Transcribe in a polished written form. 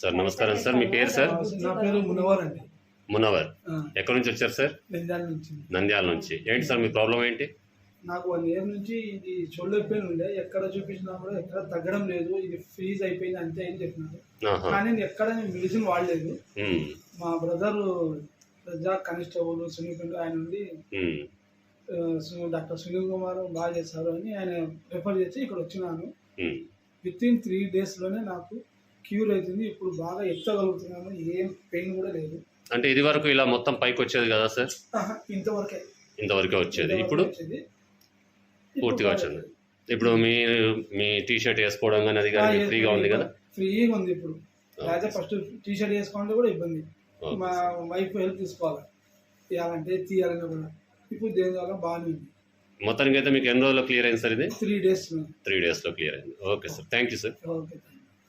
Sir నమస్కారం sir, మీ పేరు sir? నా పేరు మునవర్ అండి. మునవర్. ఎక్కడి నుంచి వచ్చారు సార్? నంద్యాల నుంచి. నంద్యాల నుంచి. ఏంటి సార్ మీ ప్రాబ్లం ఏంటి? నాకు 1 ఇయర్ నుంచి ఇది షోల్డర్ పెయిన్ ఉండే, ఎక్కడ చూపించినా కూడా ఎక్కడ తగ్గడం లేదు, ఇది ఫ్రీజ్ అయిపోయింది అంతే అని చెప్పినారు. కానీ నేను ఎక్కడ మెడిసిన్ వాడలేదు. మా బ్రదర్ ప్రజా కానిస్టేబుల్ సునీల్ ఆయన నుండి డాక్టర్ సునీల్ కుమార్ బాగా చేస్తారు అని ఆయన రెఫర్ చేసి ఇక్కడ వచ్చినాను. విత్ ఇన్ 3 daysలోనే నాకు క్యూర్ అవుతుంది. ఇప్పుడు బాగా ఎత్తగలుగుతున్నాను, ఏం పెయిన్ కూడా లేదు. అంటే ఇది వరకు ఇలా మొత్తం పైకి వచ్చేది కదా సార్? ఇంతవరకే వచ్చేది, ఇప్పుడు పూర్తిగా వచ్చింది. ఇప్పుడు మీ టీ షర్ట్ వేసుకోవడం కానీ అది కానీ ఫ్రీగా ఉంది కదా? ఫ్రీగా ఉంది. ఇప్పుడు ఫస్ట్ టీ షర్ట్ వేసుకోవాలంటే కూడా ఇబ్బంది, మా వైఫ్ హెల్ప్ తీసుకోవాలి, తీయాలంటే తీయాలని కూడా. ఇప్పుడు దేని వల్ల బాగానే ఉంది. మొత్తానికి అయితే మీకు ఎన్ని రోజుల్లో క్లియర్ అయింది సార్? ఇది 3 days. 3 daysలో క్లియర్ అయింది. Okay sir, thank you sir. Okay.